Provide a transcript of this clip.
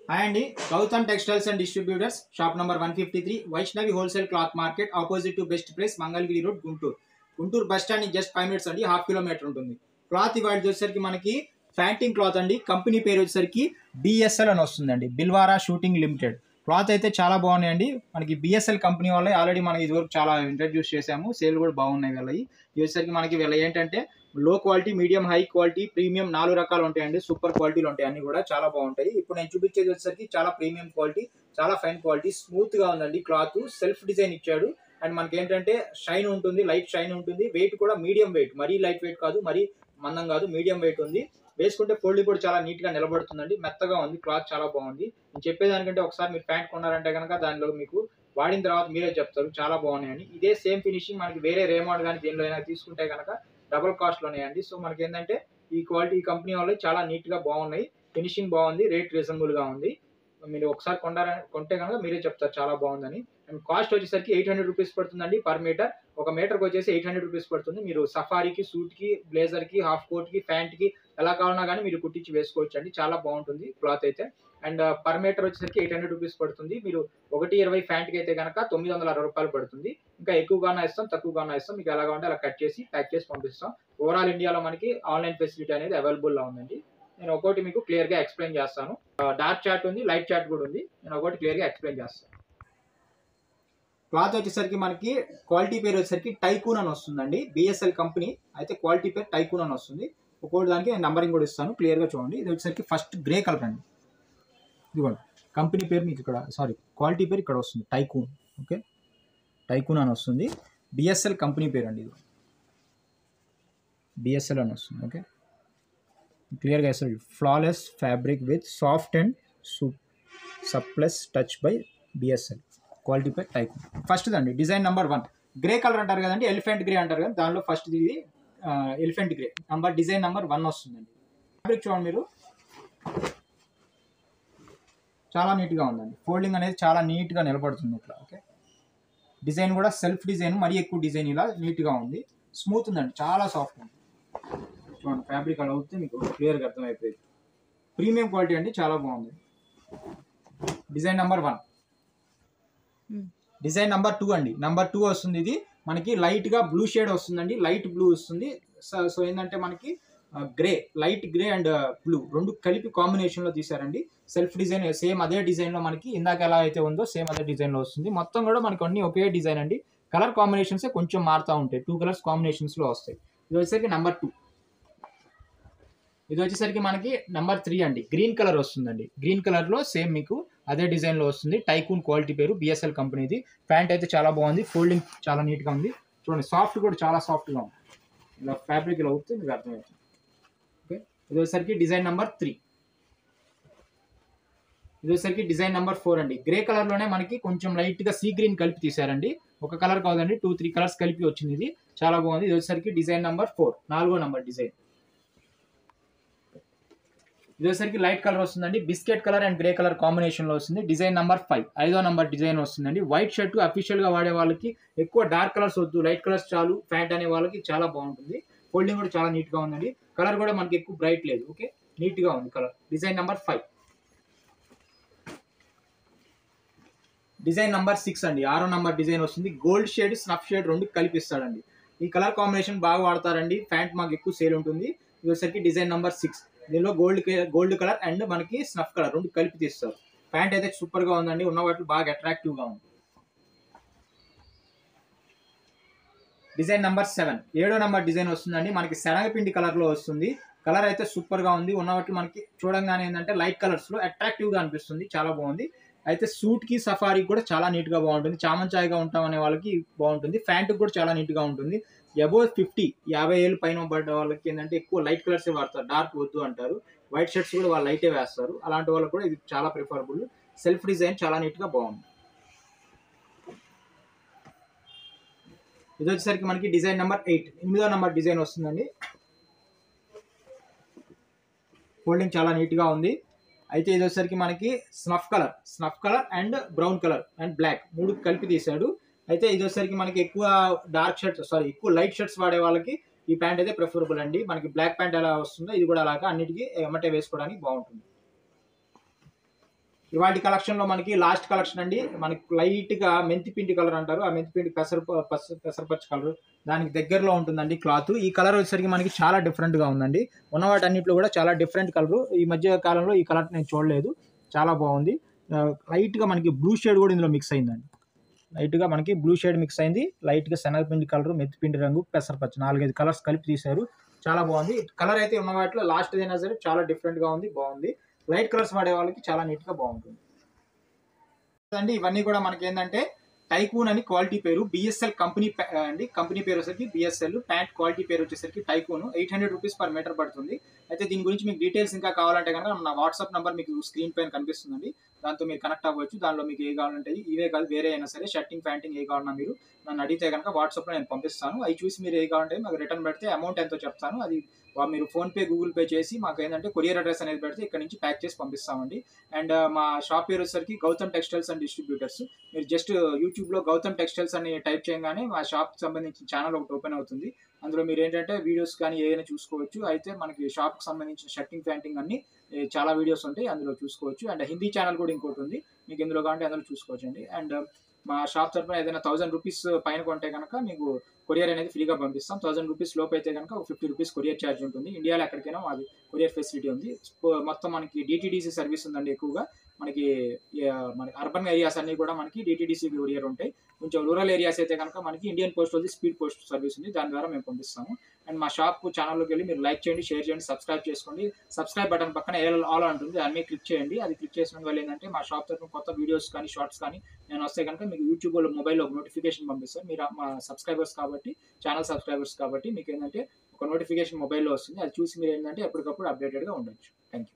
Hi అండి, Gautam textiles and distributors, shop number 153, Vaishnavi wholesale cloth market, opposite to best price, Mangalagiri road, Guntur bus stand నుంచి just 5 minutes అండి, half kilometer ఉంటుంది. Cloth ఇవాళ వచ్చేసరికి మనకి ఫ్యాంటింగ్ క్లాత్ అండి. కంపెనీ పేరు వచ్చేసరికి బిఎస్ఎల్ అని వస్తుందండి, బిల్వారా షూటింగ్ లిమిటెడ్. క్లాత్ అయితే చాలా బాగున్నాయండి. మనకి బిఎస్ఎల్ కంపెనీ వాళ్ళే ఆల్రెడీ మనం ఇదివరకు చాలా ఇంట్రడ్యూస్ చేసాము, సేల్ కూడా బాగున్నాయి. వీళ్ళవి వచ్చేసరికి మనకి వీళ్ళ ఏంటంటే లో quality, medium, high quality, premium 4 రకాలు ఉంటాయండి. సూపర్ క్వాలిటీలు ఉంటాయి, అన్ని కూడా చాలా బాగుంటాయి. ఇప్పుడు నేను చూపించేది వచ్చేసరికి చాలా ప్రీమియం క్వాలిటీ, చాలా ఫైన్ క్వాలిటీ, స్మూత్ గా ఉందండి. క్లాత్ సెల్ఫ్ డిజైన్ ఇచ్చాడు. అండ్ మనకి ఏంటంటే షైన్ ఉంటుంది, లైట్ షైన్ ఉంటుంది. వెయిట్ కూడా మీడియం వెయిట్, మరీ లైట్ వెయిట్ కాదు, మరీ మందం కాదు, మీడియం వెయిట్ ఉంది. వేసుకుంటే ఫోల్డింగ్ కూడా చాలా నీట్ గా నిలబడుతుందండి. మెత్తగా ఉంది, క్లాత్ చాలా బాగుంది. నేను చెప్పేదానికంటే ఒకసారి మీరు ప్యాంట్ కొన్నారంటే కనుక దానిలో మీకు వాడిన తర్వాత మీరే చెప్తారు చాలా బాగున్నాయని. ఇదే సేమ్ ఫినిషింగ్ మనకి వేరే రేమాండ్ కానీ దేనిలో అయినా తీసుకుంటే కనుక డబుల్ కాస్ట్ లోనేయండి. సో మనకి ఏంటంటే ఈ క్వాలిటీ, ఈ కంపెనీ వాళ్ళు చాలా నీట్ గా బాగున్నాయి, ఫినిషింగ్ బాగుంది, రేట్ రీజనబుల్ గా ఉంది. మీరు ఒకసారి కొంటే కనుక మీరే చెప్తారు చాలా బాగుందని. అండ్ కాస్ట్ వచ్చేసరికి 800 రూపీస్ పడుతుందండి పర్ మీటర్. ఒక మీటర్కి వచ్చేసి 800 రూపీస్ పడుతుంది. మీరు సఫారీకి, సూట్ కి, బ్లేజర్ కి, హాఫ్ కోట్ కి, ప్యాంట్ కి ఎలా కావాలన్నా కానీ మీరు కుట్టించి వేసుకోవచ్చు అండి. చాలా బాగుంటుంది క్లాత్ అయితే. అండ్ పర్ మీటర్ వచ్చేసరికి 800 రూపీస్ పడుతుంది. మీరు 1.20 ప్యాంట్కి అయితే కనుక 960 రూపాయలు పడుతుంది. ఇంకా ఎక్కువగానే ఇస్తాం, తక్కువగానే ఇస్తాం, మీకు ఎలా కావాలంటే అలా కట్ చేసి ప్యాక్ చేసి పంపిస్తాం. ఓవరాల్ ఇండియాలో మనకి ఆన్లైన్ ఫెసిలిటీ అనేది అవైలబుల్లో ఉందండి. నేను ఒకటి మీకు క్లియర్ గా ఎక్స్ప్లెయిన్ చేస్తాను. డార్క్ చార్ట్ ఉంది, లైట్ చార్ట్ కూడా ఉంది. నేను ఒకటి క్లియర్ గా ఎక్స్ప్లెయిన్ చేస్తాను. క్లాత్ వచ్చేసరికి మనకి క్వాలిటీ పేరు వచ్చేసరికి టైకూన్ అని వస్తుందండి. బిఎస్ఎల్ కంపెనీ అయితే క్వాలిటీ పేరు టైకూన్ అని వస్తుంది. ఒక్కొక్కటి దానికి నేను నంబరింగ్ కూడా ఇస్తాను, క్లియర్ గా చూడండి. ఇది వచ్చేసరికి ఫస్ట్ గ్రే కలర్ అండి. ఇదిగోండి కంపెనీ పేరు మీకు ఇక్కడ, సారీ క్వాలిటీ పేరు ఇక్కడ వస్తుంది, టైకూన్. ఓకే, టైకూన్ అని వస్తుంది. బిఎస్ఎల్ కంపెనీ పేరు అండి, ఇది బిఎస్ఎల్ అని వస్తుంది. ఓకే, క్లియర్గా వేస్తాడు. Flawless fabric with soft and supple touch by BSL, quality పై టైకూన్. ఫస్ట్ అండి డిజైన్ నెంబర్ 1 గ్రే కలర్ అంటారు కదండి, ఎలిఫెంట్ గ్రే అంటారు కదా, దానిలో ఫస్ట్ ఇది ఎలిఫెంట్ గ్రే డిజైన్ నెంబర్ 1 వస్తుందండి. ఫ్యాబ్రిక్ చూడండి మీరు, చాలా నీట్గా ఉందండి. ఫోల్డింగ్ అనేది చాలా నీట్గా నిలబడుతుంది ఇట్లా. ఓకే, డిజైన్ కూడా సెల్ఫ్ డిజైన్, మరీ ఎక్కువ డిజైన్ ఇలా నీట్గా ఉంది. స్మూత్ ఉందండి, చాలా సాఫ్ట్ ఉంది. చూడండి ఫ్యాబ్రిక్ అలా అవుతుంది, మీకు క్లియర్గా అర్థమైపోయింది. ప్రీమియం క్వాలిటీ అండి, చాలా బాగుంది. Design number 1. డిజైన్ నెంబర్ 2 అండి. నెంబర్ 2 వస్తుంది. ఇది మనకి లైట్ గా బ్లూ షేడ్ వస్తుందండి, లైట్ బ్లూ వస్తుంది. సో ఏంటంటే మనకి grey, light grey and blue రెండు కలిపి కాంబినేషన్ లో తీసారండి. సెల్ఫ్ డిజైన్ సేమ్ అదే డిజైన్ లో మనకి ఇందాక ఎలా అయితే ఉందో సేమ్ అదే డిజైన్ లో వస్తుంది. మొత్తం కూడా మనకి అన్ని ఒకే డిజైన్ అండి. కలర్ కాంబినేషన్స్ కొంచెం మారుతూ ఉంటాయి, 2 కలర్స్ కాంబినేషన్స్ లో వస్తాయి. ఇది వచ్చేసరికి నెంబర్ 2. ఇది వచ్చేసరికి మనకి నెంబర్ 3 అండి. గ్రీన్ కలర్ వస్తుందండి. గ్రీన్ కలర్ లో సేమ్ మీకు అదే డిజైన్ లో వస్తుంది. టైకూన్ క్వాలిటీ పేరు, బిఎస్ఎల్ కంపెనీది. ప్యాంట్ అయితే చాలా బాగుంది, ఫోల్డింగ్ చాలా నీట్ గా ఉంది. చూడండి సాఫ్ట్ కూడా చాలా సాఫ్ట్ గా ఉంది. ఇలా ఫ్యాబ్రిక్ ఇలా అవుతుంది, మీకు అర్థమవుతుంది. ఓకే, ఇది వచ్చేసరికి డిజైన్ నెంబర్ 3. ఇది వచ్చేసరికి డిజైన్ నెంబర్ 4 అండి. గ్రే కలర్ లోనే మనకి కొంచెం లైట్ గా సీ గ్రీన్ కలిపి తీసారండి. ఒక కలర్ కాదండి, 2-3 కలర్స్ కలిపి వచ్చింది. ఇది చాలా బాగుంది. ఇది వచ్చేసరికి డిజైన్ నెంబర్ 4, 4వ నెంబర్ డిజైన్. ఇది వచ్చేసరికి లైట్ కలర్ వస్తుందండి. Biscuit colour and grey colour combination లో వస్తుంది. డిజైన్ నెంబర్ 5, 5వ నెంబర్ డిజైన్ వస్తుందండి. వైట్ షర్ట్ అఫీషియల్ గా వాడే వాళ్ళకి ఎక్కువ డార్క్ కలర్స్ వద్దు, లైట్ కలర్స్ చాలు, ప్యాంట్ అనే వాళ్ళకి చాలా బాగుంటుంది. ఫోల్డింగ్ కూడా చాలా నీట్ గా ఉందండి. కలర్ కూడా మనకి ఎక్కువ బ్రైట్ లేదు. ఓకే, నీట్ గా ఉంది colour. Design number 5. Design number 6 అండి. 6వ నెంబర్ డిజైన్ వస్తుంది. గోల్డ్ షేడ్, స్నఫ్ షేడ్ రెండు కలిపిస్తాడండి. ఈ కలర్ కాంబినేషన్ బాగా వాడతారండి. ప్యాంట్ మాకు ఎక్కువ సేల్ ఉంటుంది. ఇది వచ్చేసరికి డిజైన్ నెంబర్ 6. దీనిలో గోల్డ్ కలర్ అండ్ మనకి స్నఫ్ కలర్ రెండు కలిపి తీస్తారు. ప్యాంట్ అయితే సూపర్ గా ఉందండి, ఉన్న వాటి బాగా అట్రాక్టివ్ గా ఉంది. డిజైన్ నెంబర్ 7, 7వ నెంబర్ డిజైన్ వస్తుందండి. మనకి శనగపిండి కలర్ లో వస్తుంది. కలర్ అయితే సూపర్ గా ఉంది. ఉన్న వాటి మనకి చూడంగానే ఏంటంటే లైట్ కలర్స్ లో అట్రాక్టివ్ గా అనిపిస్తుంది, చాలా బాగుంది. అయితే సూట్ కి, సఫారీ కూడా చాలా నీట్ గా బాగుంటుంది. చామంచాయిగా ఉంటాం అనే వాళ్ళకి బాగుంటుంది. ప్యాంట్ కూడా చాలా నీట్ గా ఉంటుంది. అబోవ్ 50 ఏళ్ళు పైన పడ్డ వాళ్ళకి ఏంటంటే ఎక్కువ లైట్ కలర్స్ వాడతారు, డార్క్ వద్దు అంటారు. వైట్ షర్ట్స్ కూడా వాళ్ళు లైటే వేస్తారు. అలాంటి వాళ్ళకి కూడా ఇది చాలా ప్రిఫరబుల్. సెల్ఫ్ డిజైన్ చాలా నీట్ గా బాగుంది. ఇది వచ్చేసరికి మనకి డిజైన్ నెంబర్ 8, 8వ నెంబర్ డిజైన్ వస్తుందండి. ఫోల్డింగ్ చాలా నీట్ గా ఉంది. అయితే ఇది వచ్చేసరికి మనకి snuff colour and brown colour and black మూడు కలిపి తీసాడు. అయితే ఇది వచ్చేసరికి మనకి ఎక్కువ ఎక్కువ లైట్ షర్ట్స్ వాడే వాళ్ళకి ఈ ప్యాంట్ అయితే ప్రిఫరబుల్ అండి. మనకి బ్లాక్ ప్యాంట్ ఎలా వస్తుందో ఇది కూడా అలాగా అన్నిటికీ ఎమ్మటే వేసుకోవడానికి బాగుంటుంది. ఇవాటి కలెక్షన్లో మనకి లాస్ట్ కలెక్షన్ అండి. మనకి లైట్గా మెంతిపిండి కలర్ అంటారు, ఆ మెంతిపిండి పెసరపచ్చ కలర్ దానికి దగ్గరలో ఉంటుందండి క్లాత్. ఈ కలర్ వచ్చేసరికి మనకి చాలా డిఫరెంట్గా ఉందండి. ఉన్న వాటన్నిటిలో కూడా చాలా డిఫరెంట్ కలర్. ఈ మధ్య కాలంలో ఈ కలర్ నేను చూడలేదు, చాలా బాగుంది. లైట్గా మనకి బ్లూ షేడ్ కూడా ఇందులో మిక్స్ అయిందండి. లైట్గా మనకి బ్లూ షేడ్ మిక్స్ అయింది, లైట్గా శనగపిండి కలర్, మెత్తిపిండి రంగు, పెసరపచ్చ 4-5 కలర్స్ కలిపి తీశారు. చాలా బాగుంది కలర్ అయితే. ఉన్న వాటిలో లాస్ట్ అయినా సరే చాలా డిఫరెంట్గా ఉంది, బాగుంది. లైట్ కలర్స్ వాడే వాళ్ళకి చాలా నీట్గా బాగుంటుంది అండి. ఇవన్నీ కూడా మనకి ఏంటంటే టైకూన్ అని క్వాలిటీ పేరు, బిఎస్ఎల్ కంపెనీ అండి. కంపెనీ పేరు వచ్చేసరికి బిఎస్ఎల్, ప్యాంట్ క్వాలిటీ పేరు వచ్చేసరికి టైకూన్. 800 రూపీస్ పర్ మీటర్ పడుతుంది. అయితే దీని గురించి మీకు డీటెయిల్స్ ఇంకా కావాలంటే కనుక నా వాట్సాప్ నెంబర్ మీకు స్క్రీన్ పైన కనిపిస్తుందండి, దాంతో మీరు కనెక్ట్ అవ్వచ్చు. దానిలో మీకు ఏ కావాలంటే ఇవే కాదు, వేరే అయినా సరే షర్టింగ్ ప్యాంటింగ్ ఏ కావాలన్నా మీరు నన్ను అడిగితే కనుక వాట్సాప్లో నేను పంపిస్తాను. అవి చూసి మీరు ఏ కావాలంటే మాకు రిటర్న్ పెడితే అమౌంట్ ఎంతో చెప్తాను. అది మీరు ఫోన్పే, గూగుల్ పే చేసి మాకు ఏంటంటే కొరియర్ అడ్రస్ అనేది పెడితే ఇక్కడ నుంచి ప్యాక్ చేసి పంపిస్తామండి. అండ్ మా షాప్ పేరు వచ్చేసరికి గౌతమ్ టెక్స్టైల్స్ అండ్ డిస్ట్రిబ్యూటర్స్. మీరు జస్ట్ యూట్యూబ్లో గౌతమ్ టెక్స్టైల్స్ అని టైప్ చేయగానే మా షాప్కి సంబంధించిన ఛానల్ ఒకటి ఓపెన్ అవుతుంది. అందులో మీరు ఏంటంటే వీడియోస్ కానీ ఏదైనా చూసుకోవచ్చు. అయితే మనకి షాప్కి సంబంధించిన షర్టింగ్ ప్యాంటింగ్ అన్ని చాలా వీడియోస్ ఉంటాయి, అందులో చూసుకోవచ్చు. అండ్ హిందీ ఛానల్ కూడా ఇంకోటి ఉంది, మీకు ఇందులో కావాలంటే అందులో చూసుకోవచ్చు అండి. అండ్ మా షాప్ తరఫున ఏదైనా 1000 రూపీస్ పైన కొంటే కనుక మీకు కొరియర్ అనేది ఫ్రీగా పంపిస్తాం. 1000 రూపీస్ లోపు అయితే కనుక 50 రూపీస్ కొరియర్ ఛార్జ్ ఉంటుంది. ఇండియాలో ఎక్కడికైనా మాది కొరియర్ ఫెసిలిటీ ఉంది. మొత్తం మనకి డిటీడీసీ సర్వీస్ ఉందండి. ఎక్కువగా మనకి అర్బన్ ఏరియాస్ అన్ని కూడా మనకి డిటీడీసీ కొరియర్ ఉంటాయి. కొంచెం రూరల్ ఏరియాస్ అయితే కనుక మనకి ఇండియన్ పోస్ట్ వచ్చి స్పీడ్ పోస్ట్ సర్వీస్ ఉంది, దాని ద్వారా మేము పంపిస్తాము. అండ్ మా షాప్ ఛానల్లోకి వెళ్ళి మీరు లైక్ చేయండి, షేర్ చేయండి, సబ్స్క్రైబ్ చేసుకోండి. సబ్స్క్రైబ్ బటన్ పక్కన ఆల్ ఉంటుంది, దాని మీద క్లిక్ చేయండి. అది క్లిక్ చేసిన వల్ల ఏంటంటే మా షాప్ తరఫున కొత్త వీడియోస్ కానీ షార్ట్స్ కానీ నేను వస్తే కనుక మీకు యూట్యూబ్లో మొబైల్లో ఒక నోటిఫికేషన్ పంపిస్తాను. మీరు మా సబ్స్క్రైబర్స్ కాబట్టి, ఛానల్ సబ్స్క్రైబర్స్ కాబట్టి మీకు ఏంటంటే ఒక నోటిఫికేషన్ మొబైల్లో వస్తుంది. అది చూసి మీరు ఏంటంటే ఎప్పటికప్పుడు అప్డేటెడ్గా ఉండొచ్చు. Thank you.